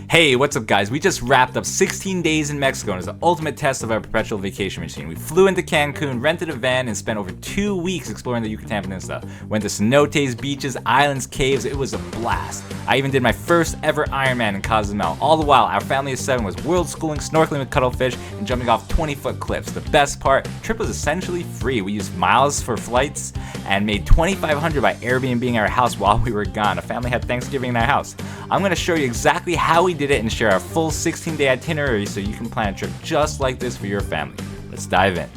Hey, what's up guys? We just wrapped up 16 days in Mexico and it was the ultimate test of our perpetual vacation machine. We flew into Cancun, rented a van, and spent over 2 weeks exploring the Yucatan Peninsula. Went to cenotes, beaches, islands, caves. It was a blast. I even did my first ever Ironman in Cozumel. All the while, our family of 7 was world schooling, snorkeling with cuttlefish, and jumping off 20-foot cliffs. The best part, trip was essentially free. We used miles for flights and made $2,500 by Airbnb'ing our house while we were gone. A family had Thanksgiving in our house. I'm going to show you exactly how we did it and share our full 16-day itinerary so you can plan a trip just like this for your family. Let's dive in.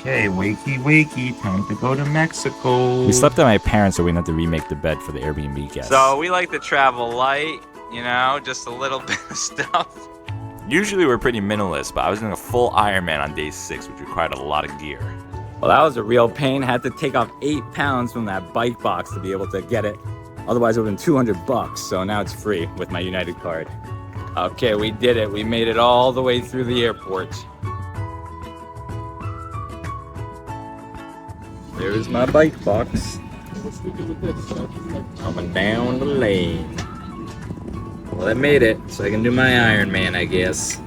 Okay, wakey, time to go to Mexico. We slept at my parents so we didn't have to remake the bed for the Airbnb guests. So we like to travel light, you know, just a little bit of stuff. Usually we're pretty minimalist, but I was doing a full Ironman on day 6, which required a lot of gear. Well, that was a real pain. Had to take off 8 pounds from that bike box to be able to get it. Otherwise it would have been $200, so now it's free with my United card. Okay, we did it. We made it all the way through the airport. There's my bike box. Coming down the lane. Well, I made it, so I can do my Ironman, I guess.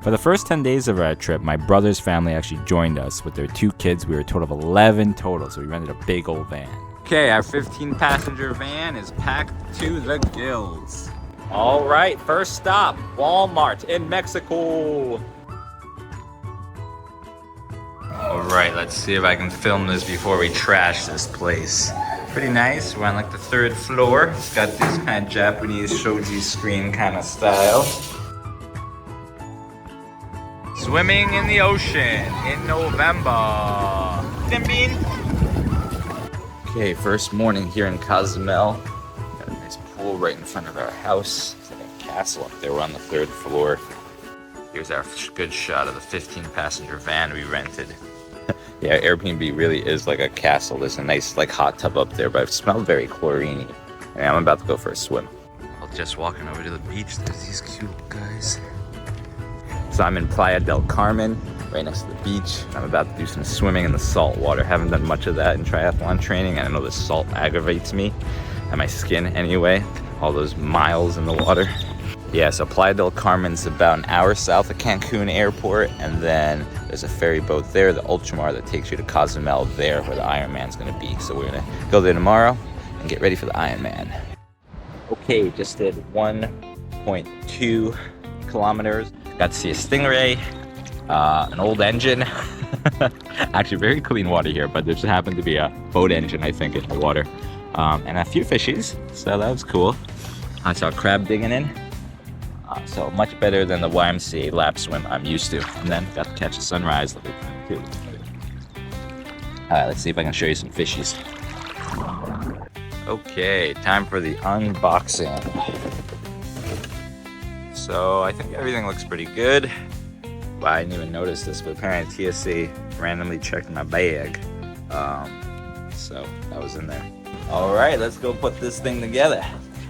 For the first 10 days of our trip, my brother's family actually joined us with their 2 kids. We were a total of 11 total, so we rented a big old van. Okay, our 15-passenger van is packed to the gills. All right, first stop, Walmart in Mexico. All right, let's see if I can film this before we trash this place. Pretty nice. We're on like the 3rd floor. It's got this kind of Japanese shoji screen kind of style. Swimming in the ocean in November. Okay, first morning here in Cozumel. Got a nice pool right in front of our house. It's like a castle up there. We're on the 3rd floor. Here's our good shot of the 15-passenger van we rented. Yeah, Airbnb really is like a castle. There's a nice like hot tub up there, but it smells very chlorine-y. And I'm about to go for a swim. Well, just walking over to the beach, there's these cute guys. So I'm in Playa del Carmen, right next to the beach. I'm about to do some swimming in the salt water. Haven't done much of that in triathlon training, and I know the salt aggravates me and my skin anyway. All those miles in the water. Yeah, so Playa del Carmen's about an hour south of Cancun airport, and then there's a ferry boat there, the Ultramar, that takes you to Cozumel there where the Ironman's gonna be. So we're gonna go there tomorrow and get ready for the Ironman. Okay, just did 1.2 kilometers. Got to see a stingray, an old engine. Actually very clean water here, but there just happened to be a boat engine, I think, in the water. And a few fishies, so that was cool. I saw a crab digging in. So much better than the YMCA lap swim I'm used to. And then got to catch the sunrise lovely time too. Alright, let's see if I can show you some fishies. Okay, time for the unboxing. So I think everything looks pretty good. Well, I didn't even notice this, but apparently TSA randomly checked my bag. So that was in there. Alright, let's go put this thing together.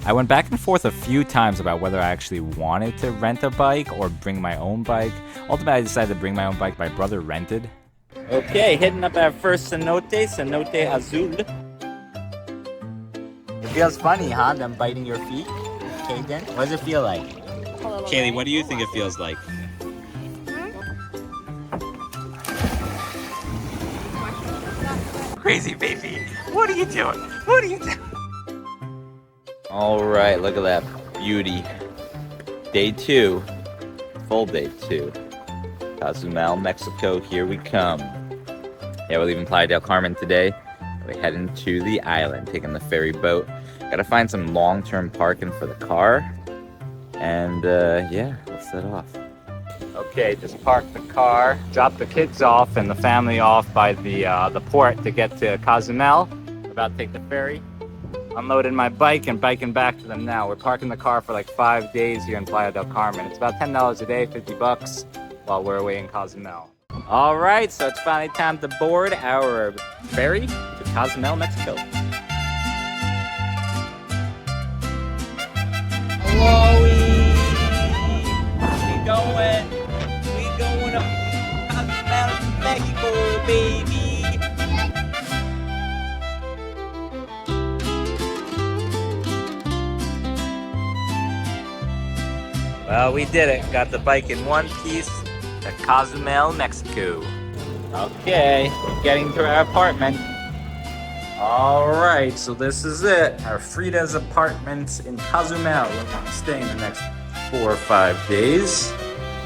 I went back and forth a few times about whether I actually wanted to rent a bike or bring my own bike. Ultimately, I decided to bring my own bike. My brother rented. Okay, hitting up our first cenote, Cenote Azul. It feels funny, huh? Them biting your feet. Kaden, what does it feel like? Kaylee, what do you think it feels like? Crazy baby, what are you doing? What are you doing? All right, look at that beauty. Day 2, full day 2. Cozumel, Mexico, here we come. Yeah, we're leaving Playa del Carmen today. We're heading to the island, taking the ferry boat. Gotta find some long-term parking for the car. And yeah, let's set off. Okay, just parked the car, dropped the kids off and the family off by the port to get to Cozumel. We're about to take the ferry. Unloaded my bike and biking back to them now. We're parking the car for like 5 days here in Playa del Carmen. It's about $10 a day, $50 while we're away in Cozumel. All right, so it's finally time to board our ferry to Cozumel, Mexico. Hello, we going. baby. Well, we did it. Got the bike in one piece at Cozumel, Mexico. Okay, we're getting to our apartment. All right, so this is it. Our Frida's apartment in Cozumel. We're going to stay in the next 4 or 5 days.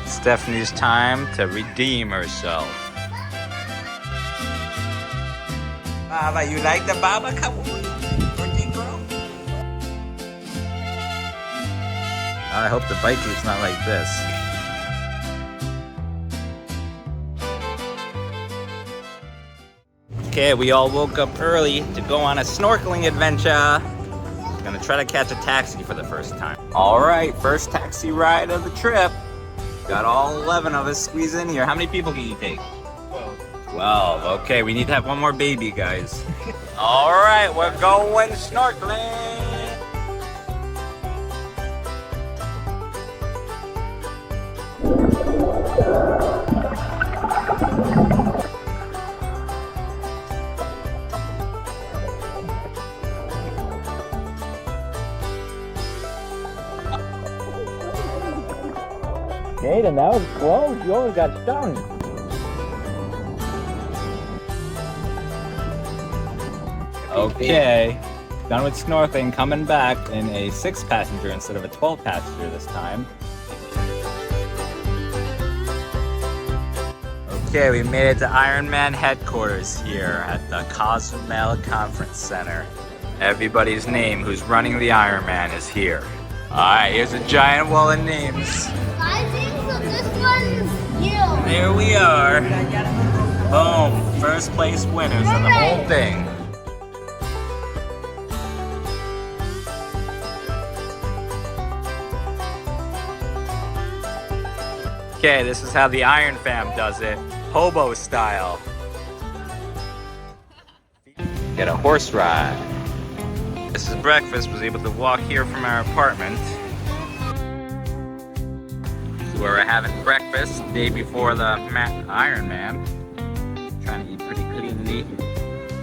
Stephanie's time to redeem herself. Baba, you like the Baba? Come on, birthday girl. I hope the bike is not like this. Okay, we all woke up early to go on a snorkeling adventure. Gonna try to catch a taxi for the first time. All right, first taxi ride of the trip. Got all 11 of us squeezed in here. How many people can you take? 12. Okay, we need to have one more baby, guys. All right, we're going snorkeling. Nathan, that was close. You almost got stung. Okay, done with snorkeling, coming back in a 6-passenger instead of a 12-passenger this time. Okay, we made it to Ironman headquarters here at the Cozumel Conference Center. Everybody's name who's running the Ironman is here. Alright, here's a giant wall of names. I think so. This one's you. There we are. Boom, first place winners of the whole thing. Okay, this is how the Iron Fam does it, hobo style. Get a horse ride. This is breakfast. Was able to walk here from our apartment. So we're having breakfast day before the Ironman. Trying to eat pretty cleanly.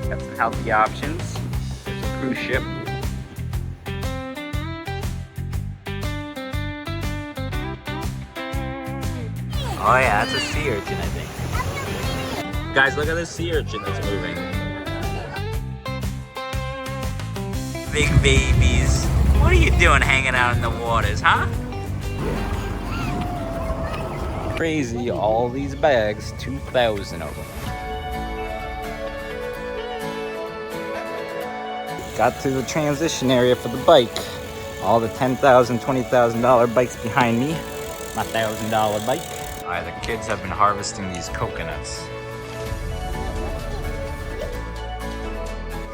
Got some healthy options. There's a cruise ship. Oh yeah, that's a sea urchin, I think. Guys, look at this sea urchin that's moving. Big babies. What are you doing hanging out in the waters, huh? Crazy, all these bags, 2,000 of them. Got to the transition area for the bike. All the $10,000, $20,000 bikes behind me. My $1,000 bike. Alright, the kids have been harvesting these coconuts.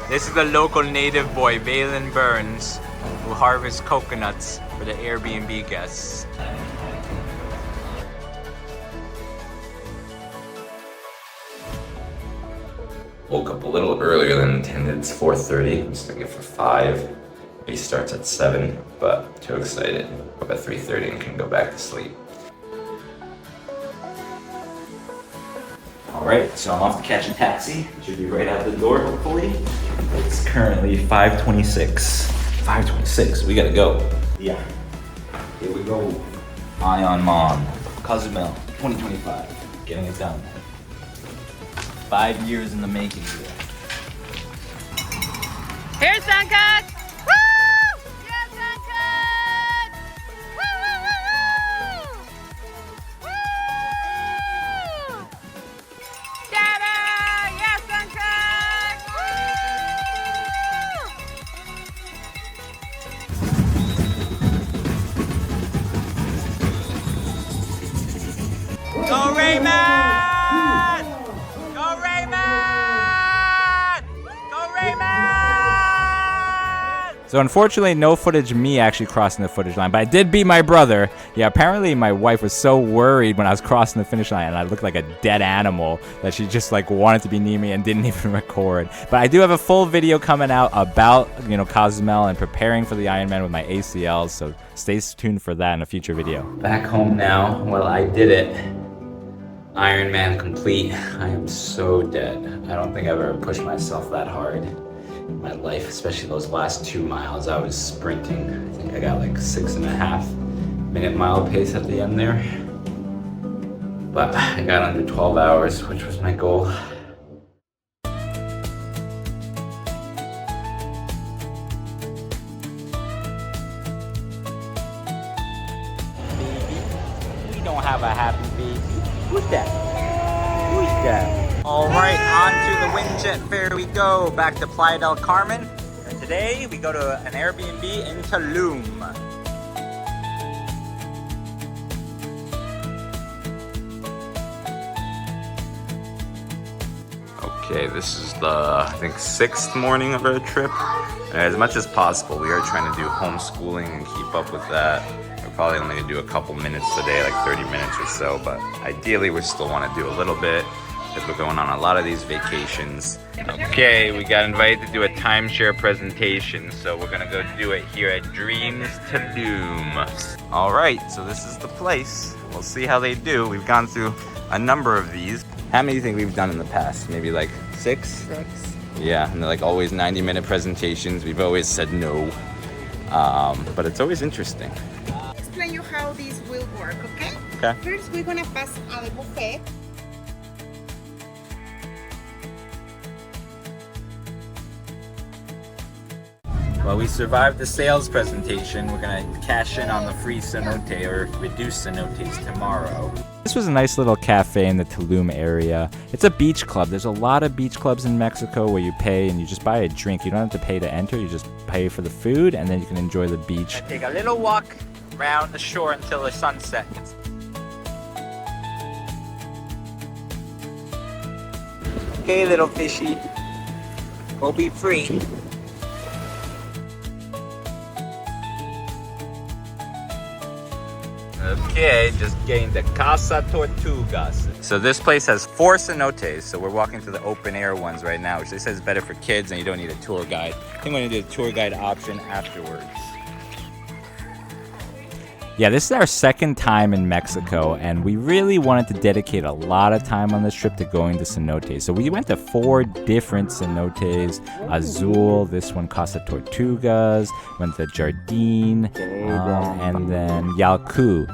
This is the local native boy, Valen Burns, who harvests coconuts for the Airbnb guests. Woke up a little earlier than intended. It's 4:30. I'm just gonna get for 5. He starts at 7, but too excited. Up at 3:30 and can go back to sleep. Alright, so I'm off to catch a taxi. Should be right out the door, hopefully. It's currently 5:26. 5:26, we gotta go. Yeah. Here we go. Ironman, Cozumel, 2025. Getting it done. 5 years in the making here. Here's Suncut! Woo! Yeah, Suncut! Woo, woo, woo, woo! Woo! Dada! Yeah, Suncut! Woo! Go Raymond! So unfortunately, no footage of me actually crossing the finish line, but I did beat my brother. Yeah, apparently my wife was so worried when I was crossing the finish line and I looked like a dead animal that she just like wanted to be near me and didn't even record. But I do have a full video coming out about, Cozumel and preparing for the Ironman with my ACLs, so stay tuned for that in a future video. Back home now. Well, I did it. Ironman complete. I am so dead. I don't think I've ever pushed myself that hard in my life, especially those last 2 miles. I was sprinting. I think I got like 6.5-minute mile pace at the end there. But I got under 12 hours, which was my goal. We don't have a happy baby. Who's that? Who's that? All right, on to the Windjet Fair we go. Back to Playa del Carmen. And today we go to an Airbnb in Tulum. Okay, this is the, I think, 6th morning of our trip. And as much as possible, we are trying to do homeschooling and keep up with that. We're probably only going to do a couple minutes today, like 30 minutes or so, but ideally we still want to do a little bit because we're going on a lot of these vacations. Okay, we got invited to do a timeshare presentation, so we're going to go do it here at Dreams Tulum. All right, so this is the place. We'll see how they do. We've gone through a number of these. How many do you think we've done in the past? Maybe like 6? 6. Yeah, and they're like always 90-minute presentations. We've always said no, but it's always interesting. Explain you how this will work, okay? Okay. First, we're gonna pass a buffet. Well, we survived the sales presentation. We're gonna cash in on the free cenote or reduced cenotes tomorrow. This was a nice little cafe in the Tulum area. It's a beach club. There's a lot of beach clubs in Mexico where you pay and you just buy a drink. You don't have to pay to enter. You just pay for the food and then you can enjoy the beach. Take a little walk around the shore until the sunset. Okay, little fishy. We'll be free. Okay, just getting the Casa Tortugas. So this place has 4 cenotes, so we're walking to the open air ones right now, which they say is better for kids and you don't need a tour guide. I think we're gonna do the tour guide option afterwards. Yeah, this is our 2nd time in Mexico, and we really wanted to dedicate a lot of time on this trip to going to cenotes. So we went to 4 different cenotes. Azul, this one Casa Tortugas, went to Jardín, and then Yalcu.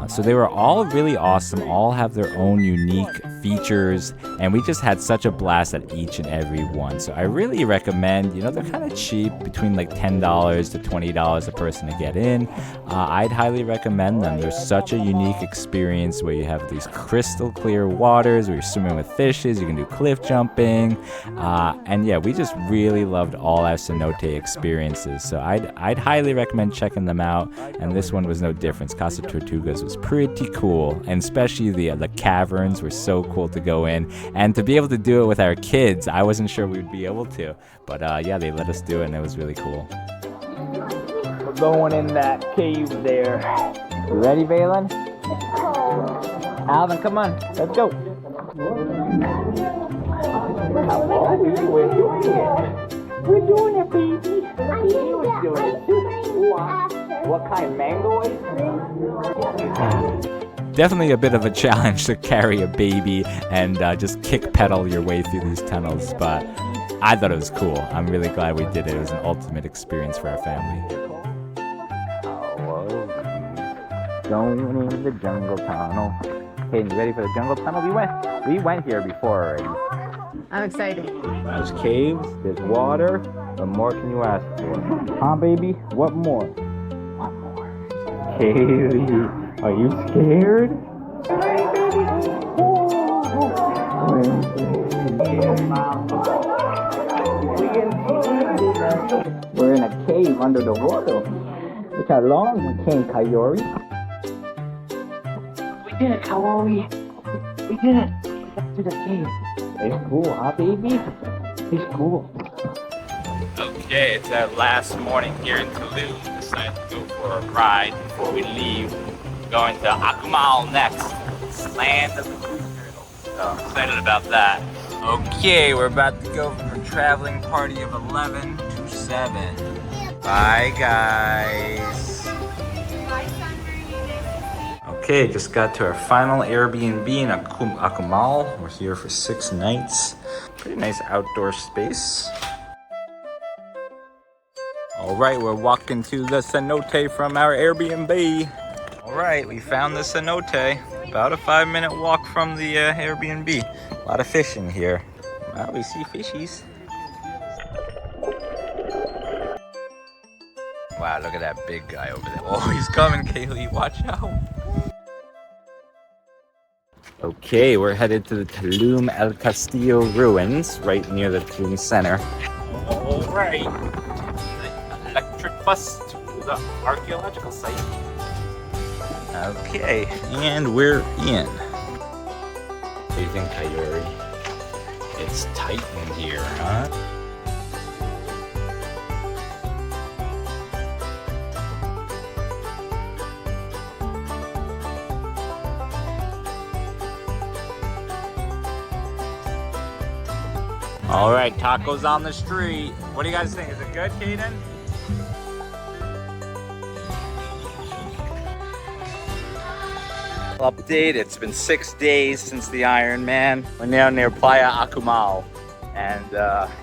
So they were all really awesome, all have their own unique features, and we just had such a blast at each and every one. So I really recommend, you know, they're kind of cheap, between like $10 to $20 a person to get in. I'd highly recommend them. They're such a unique experience where you have these crystal clear waters where you're swimming with fishes, you can do cliff jumping, and yeah, we just really loved all our cenote experiences. So I'd highly recommend checking them out, and this one was no different. Casa Tortugas was pretty cool, and especially the caverns were so cool to go in, and to be able to do it with our kids, I wasn't sure we'd be able to, but yeah, they let us do it and it was really cool. We're going in that cave there. You ready, Valen? Alvin, come on, let's go. We're doing it. We're doing it, baby. We're doing it. What kind? Mango ice cream? Definitely a bit of a challenge to carry a baby and just kick pedal your way through these tunnels, but I thought it was cool. I'm really glad we did it. It was an ultimate experience for our family. Going in the jungle tunnel. Okay, you ready for the jungle tunnel? We went here before already. I'm excited. There's caves, there's water. What more can you ask for? Huh, baby? What more? What more? Kaylee, are you scared? We're in a cave under the water. Look how long we came, Coyote. We did it, Coyote. We did it. Back to the cave. It's cool, huh, baby? It's cool. Okay, it's our last morning here in Tulum. Decided to go for a ride before we leave. We're going to Akumal next. Land of the cruise turtles. So I'm excited about that. Okay, we're about to go from a traveling party of 11 to 7. Bye, guys. Okay, just got to our final Airbnb in Akumal. We're here for 6 nights. Pretty nice outdoor space. All right, we're walking to the cenote from our Airbnb. All right, we found the cenote. About a 5-minute walk from the Airbnb. A lot of fish in here. Well, we see fishies. Wow, look at that big guy over there. Oh, he's coming, Kaylee. Watch out. Okay, we're headed to the Tulum El Castillo ruins, right near the Tulum Center. All right. The electric bus to the archaeological site. Okay, and we're in. What do you think, Coyote? It's tight in here, huh? All right, tacos on the street. What do you guys think? Is it good, Kaden? Update, it's been 6 days since the Ironman. We're now near Playa Akumal. And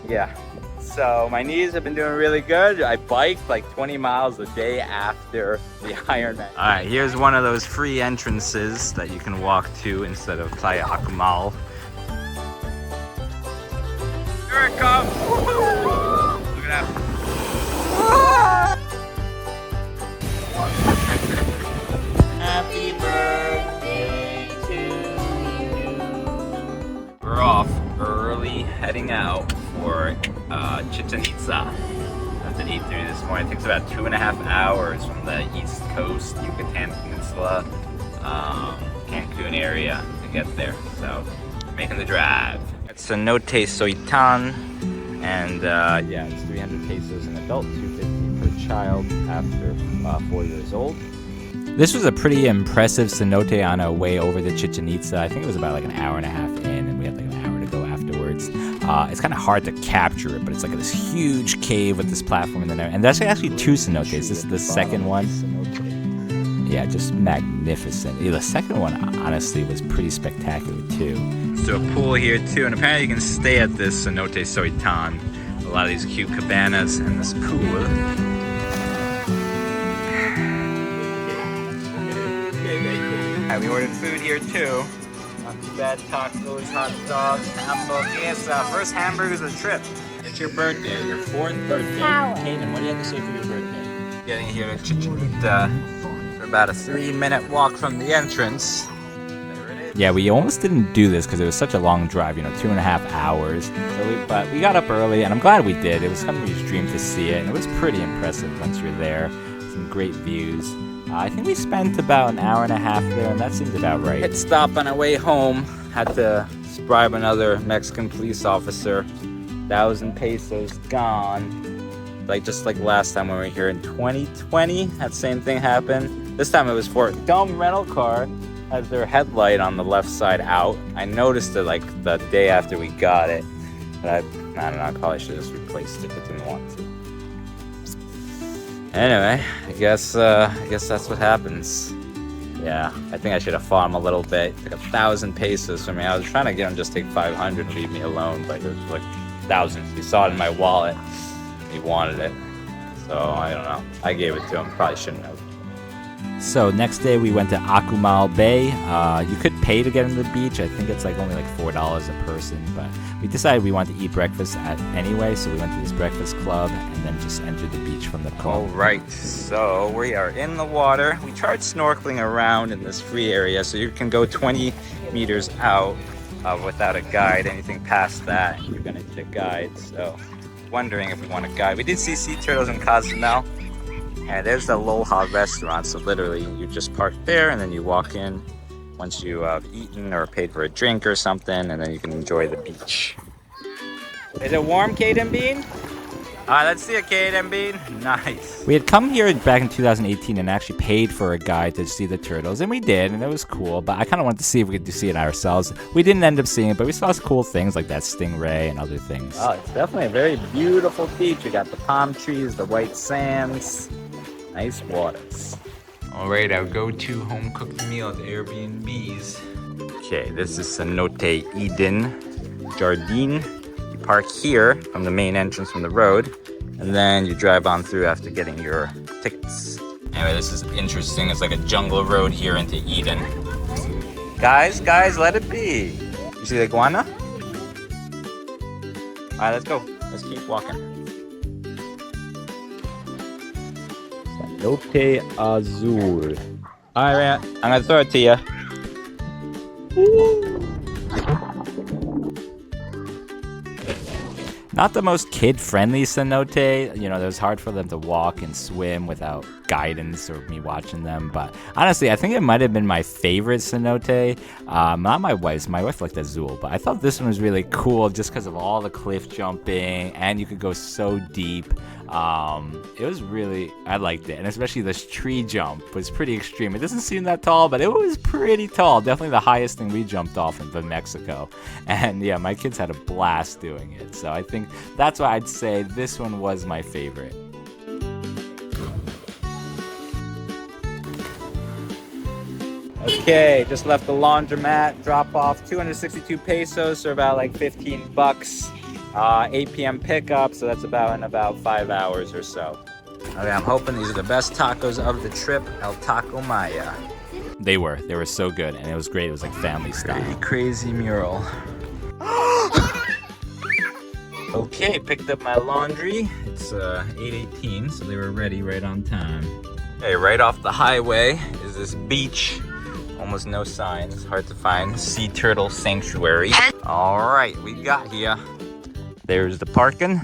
yeah, so my knees have been doing really good. I biked like 20 miles a day after the Ironman. All right, here's one of those free entrances that you can walk to instead of Playa Akumal. Here it comes! Look at that. Happy birthday to you. We're off early, heading out for Chichén Itzá. Have to eat through this morning. It takes about 2.5 hours from the east coast, Yucatan Peninsula, Cancun area to get there. So, making the drive. It's Cenotes Soitan, and yeah, it's 300 pesos an adult, 250 per child after 4 years old. This was a pretty impressive cenote on our way over to Chichén Itzá. I think it was about like an hour and a half in, and we had like an hour to go afterwards. It's kind of hard to capture it, but it's like this huge cave with this platform in there. And there's actually 2 cenotes. This is the second one. Yeah, just magnificent. Yeah, the second one, honestly, was pretty spectacular too. So a pool here too, and apparently you can stay at this Cenote Soitan. A lot of these cute cabanas and this pool. We ordered food here too. Not too bad, tacos, hot dogs, hamburguesa. First hamburgers of the trip. It's your birthday, your 4th birthday. Kaden, what do you have to say for your birthday? Getting here to Chichén Itzá. We're about a 3-minute walk from the entrance. Yeah, we almost didn't do this because it was such a long drive, 2.5 hours. But we got up early, and I'm glad we did. It was kind of a dream to see it, and it was pretty impressive once you're there. Some great views. I think we spent about an hour and a half there, and that seemed about right. Hit stop on our way home. Had to bribe another Mexican police officer. 1,000 pesos gone. Just like last time when we were here in 2020, that same thing happened. This time it was for a dumb rental car. Has their headlight on the left side out. I noticed it like the day after we got it, but I don't know, I probably should have just replaced it, but didn't want to. Anyway, I guess that's what happens. Yeah, I think I should have fought him a little bit. Like 1,000 pesos for me. I was trying to get him just take 500 and leave me alone, but it was like thousands. He saw it in my wallet. He wanted it, so I don't know. I gave it to him. Probably shouldn't have. So next day we went to Akumal Bay. You could pay to get into the beach. I think it's only $4 a person, but we decided we wanted to eat breakfast anyway, so we went to this breakfast club and then just entered the beach from the club. All right, so we are in the water. We tried snorkeling around in this free area, so you can go 20 meters out without a guide. Anything past that, you're gonna need a guide. So wondering if we want a guide. We did see sea turtles in Cozumel. And there's the Aloha restaurant, so literally you just park there and then you walk in once you have eaten or paid for a drink or something, and then you can enjoy the beach. Is it warm, Kaden Bean? Alright, let's see it, Kaden Bean. Nice. We had come here back in 2018 and actually paid for a guide to see the turtles, and we did, and it was cool, but I kind of wanted to see if we could see it ourselves. We didn't end up seeing it, but we saw some cool things like that stingray and other things. Oh, it's definitely a very beautiful beach. You got the palm trees, the white sands. Nice waters. All right, our go-to home-cooked meal at the Airbnbs. Okay, this is Cenote Eden Jardine. You park here from the main entrance from the road, and then you drive on through after getting your tickets. Anyway, this is interesting. It's like a jungle road here into Eden. Guys, let it be. You see the iguana? All right, let's go. Let's keep walking. Cenote Azul. All right, I'm gonna throw it to you. Not the most kid-friendly cenote. You know, it was hard for them to walk and swim without guidance or me watching them. But honestly, I think it might have been my favorite cenote. Not my wife's. My wife liked Azul, but I thought this one was really cool just because of all the cliff jumping, and you could go so deep. It was really, I liked it, and especially this tree jump was pretty extreme. It doesn't seem that tall, but it was pretty tall. Definitely the highest thing we jumped off in Mexico. And yeah, my kids had a blast doing it. So I think that's why I'd say this one was my favorite. Okay, just left the laundromat, drop off 262 pesos, so about like 15 bucks. 8 p.m. pickup, so that's in about 5 hours or so. Okay, I'm hoping these are the best tacos of the trip. El Taco Maya. They were so good, and it was great. It was like family style. Pretty crazy mural. Okay, picked up my laundry. It's 8:18, so they were ready right on time. Okay, right off the highway is this beach. Almost no signs, hard to find. Sea turtle sanctuary. All right, we got here. There's the parking,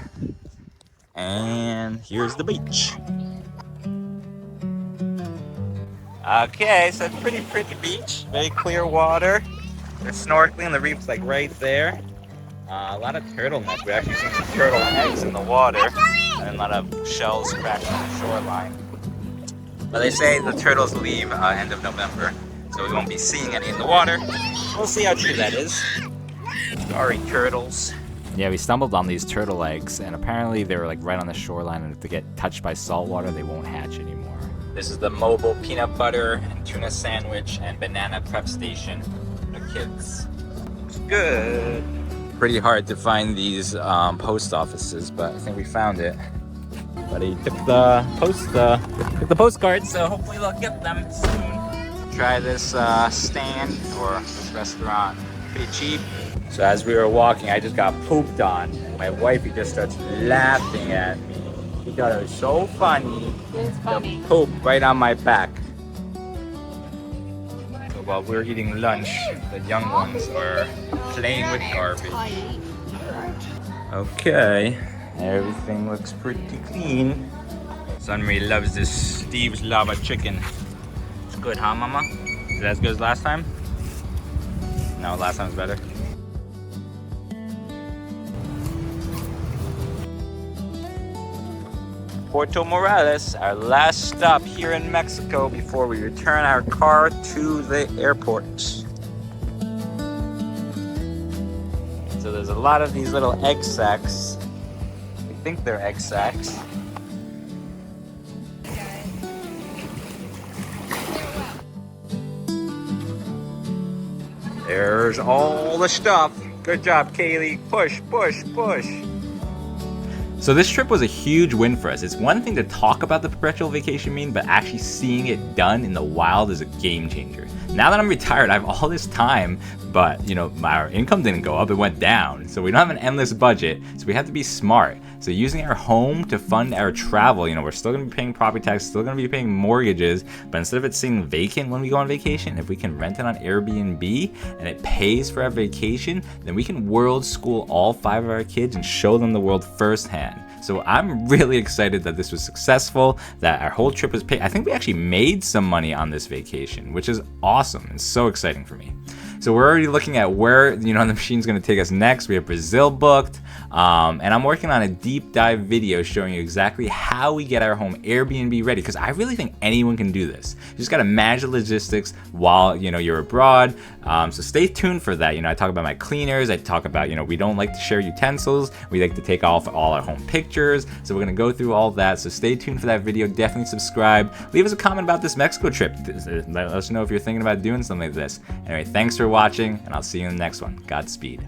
and here's the beach. Okay, so it's a pretty pretty beach, very clear water. There's snorkeling, the reef's like right there. A lot of turtle nets. We actually seen some turtle eggs in the water, and a lot of shells crashed on the shoreline. But they say the turtles leave end of November, so we won't be seeing any in the water. We'll see how true that is. Sorry, turtles. Yeah, we stumbled on these turtle eggs, and apparently they were like right on the shoreline, and if they get touched by salt water, they won't hatch anymore. This is the mobile peanut butter and tuna sandwich and banana prep station for kids. Looks good. Pretty hard to find these post offices, but I think we found it. But he took the postcard, so hopefully they'll get them soon. Try this stand or this restaurant. Pretty cheap. So as we were walking, I just got pooped on. My wifey just starts laughing at me. She thought it was so funny. It's funny. The poop right on my back. So while we're eating lunch, the young ones are playing with garbage. Okay, everything looks pretty clean. Sunray loves this Steve's Lava Chicken. It's good, huh, Mama? Is it as good as last time? No, last time was better. Puerto Morales, our last stop here in Mexico before we return our car to the airport. So there's a lot of these little egg sacs. I think they're egg sacs. There's all the stuff. Good job, Kaylee. Push, push, push. So this trip was a huge win for us. It's one thing to talk about the perpetual vacation mean, but actually seeing it done in the wild is a game changer. Now that I'm retired, I have all this time, but you know, our income didn't go up, it went down. So we don't have an endless budget, so we have to be smart. So using our home to fund our travel, you know, we're still gonna be paying property tax, still gonna be paying mortgages, but instead of it sitting vacant when we go on vacation, if we can rent it on Airbnb and it pays for our vacation, then we can world school all 5 of our kids and show them the world firsthand. So I'm really excited that this was successful, that our whole trip was paid. I think we actually made some money on this vacation, which is awesome and so exciting for me. So we're already looking at where, the machine's gonna take us next. We have Brazil booked, and I'm working on a deep dive video showing you exactly how we get our home Airbnb ready, because I really think anyone can do this. You just gotta manage the logistics while, you're abroad. So stay tuned for that. I talk about my cleaners. I talk about, we don't like to share utensils. We like to take off all our home pictures. So we're gonna go through all that. So stay tuned for that video. Definitely subscribe. Leave us a comment about this Mexico trip. Let us know if you're thinking about doing something like this. Anyway, thanks for watching, and I'll see you in the next one. Godspeed.